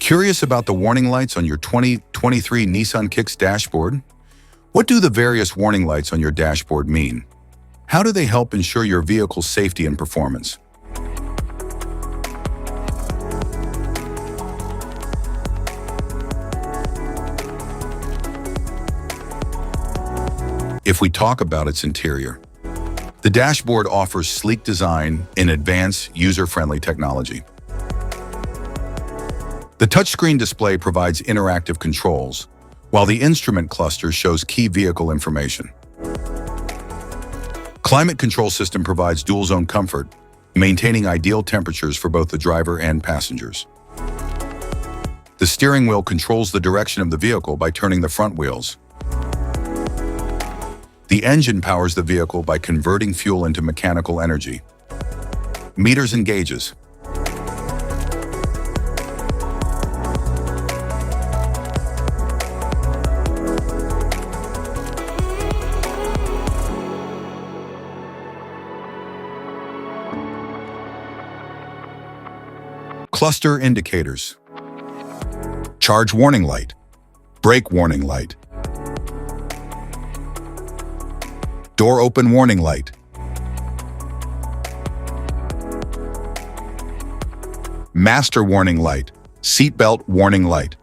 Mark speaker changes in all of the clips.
Speaker 1: Curious about the warning lights on your 2023 Nissan Kicks dashboard? What do the various warning lights on your dashboard mean? How do they help ensure your vehicle's safety and performance? If we talk about its interior, the dashboard offers sleek design and advanced user-friendly technology. The touchscreen display provides interactive controls, while the instrument cluster shows key vehicle information. Climate control system provides dual-zone comfort, maintaining ideal temperatures for both the driver and passengers. The steering wheel controls the direction of the vehicle by turning the front wheels. The engine powers the vehicle by converting fuel into mechanical energy. Meters and gauges. Cluster indicators. Charge warning light. Brake warning light. Door open warning light. Master warning light. Seatbelt warning light.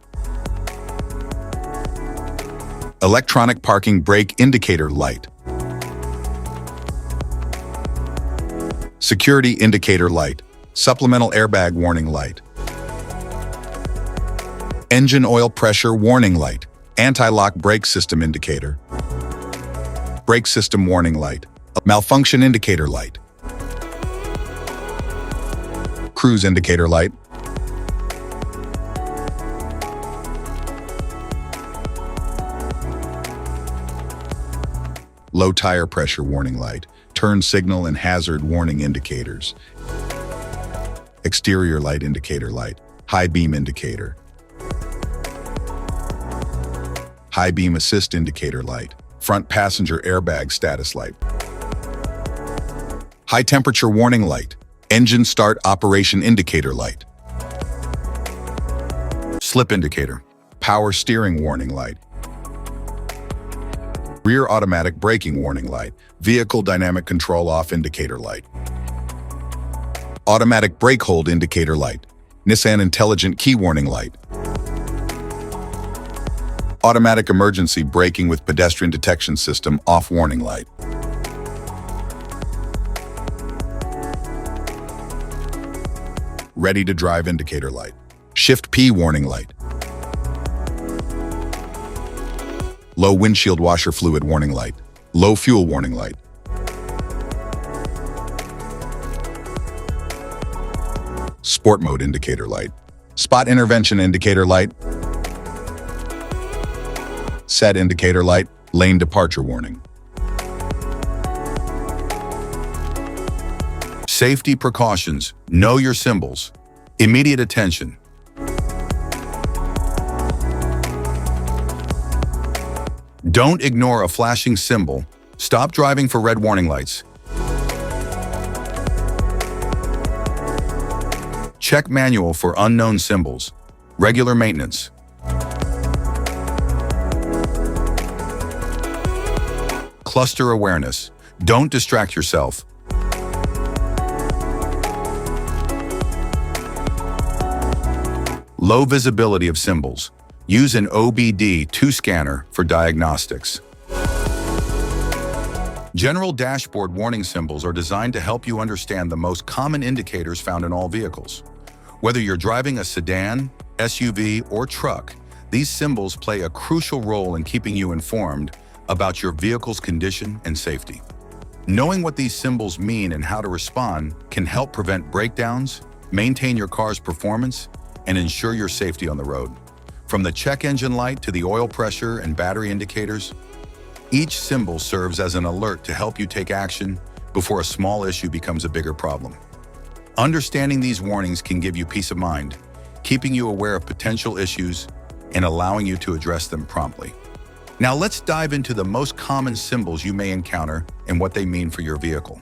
Speaker 1: Electronic parking brake indicator light. Security indicator light. Supplemental airbag warning light. Engine oil pressure warning light. Anti-lock brake system indicator. Brake system warning light. Malfunction indicator light. Cruise indicator light. Low tire pressure warning light. Turn signal and hazard warning indicators. Exterior light indicator light. High beam indicator. High beam assist indicator light. Front passenger airbag status light. High temperature warning light. Engine start operation indicator light. Slip indicator. Power steering warning light. Rear automatic braking warning light. Vehicle dynamic control off indicator light. Automatic brake hold indicator light. Nissan intelligent key warning light. Automatic emergency braking with pedestrian detection system off warning light. Ready to drive indicator light. Shift P warning light. Low windshield washer fluid warning light. Low fuel warning light. Sport mode indicator light. Spot intervention indicator light. Set indicator light. Lane departure warning. Safety precautions. Know your symbols. Immediate attention. Don't ignore a flashing symbol. Stop driving for red warning lights. Check manual for unknown symbols. Regular maintenance. Cluster awareness. Don't distract yourself. Low visibility of symbols. Use an OBD2 scanner for diagnostics. General dashboard warning symbols are designed to help you understand the most common indicators found in all vehicles. Whether you're driving a sedan, SUV, or truck, these symbols play a crucial role in keeping you informed about your vehicle's condition and safety. Knowing what these symbols mean and how to respond can help prevent breakdowns, maintain your car's performance, and ensure your safety on the road. From the check engine light to the oil pressure and battery indicators, each symbol serves as an alert to help you take action before a small issue becomes a bigger problem. Understanding these warnings can give you peace of mind, keeping you aware of potential issues and allowing you to address them promptly. Now let's dive into the most common symbols you may encounter and what they mean for your vehicle.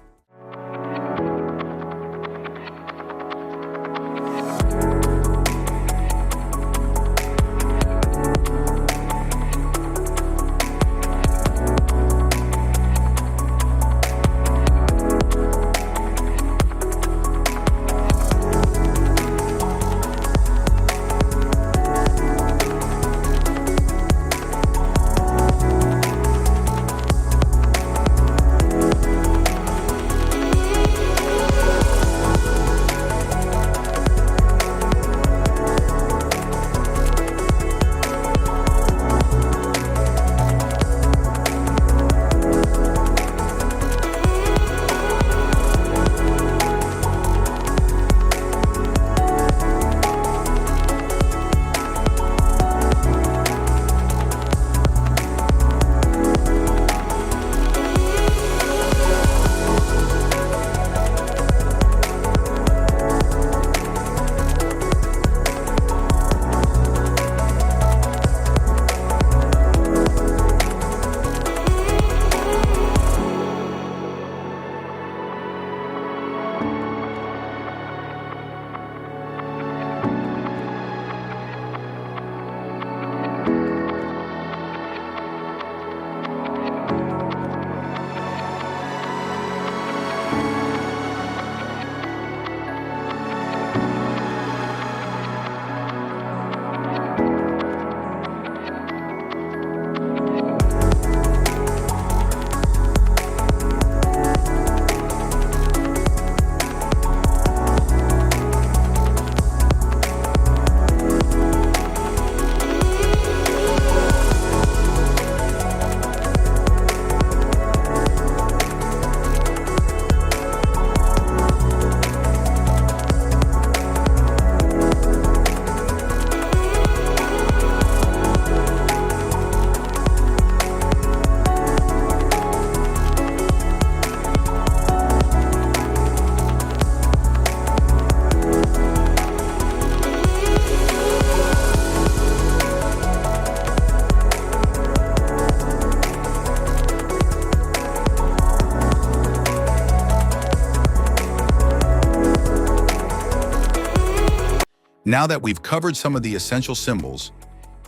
Speaker 1: Now that we've covered some of the essential symbols,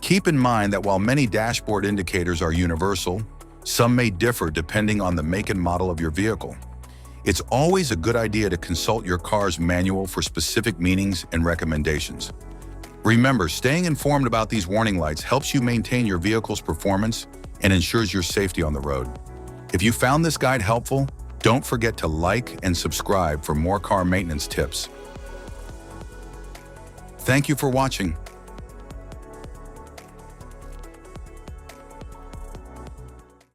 Speaker 1: keep in mind that while many dashboard indicators are universal, some may differ depending on the make and model of your vehicle. It's always a good idea to consult your car's manual for specific meanings and recommendations. Remember, staying informed about these warning lights helps you maintain your vehicle's performance and ensures your safety on the road. If you found this guide helpful, don't forget to like and subscribe for more car maintenance tips. Thank you for watching.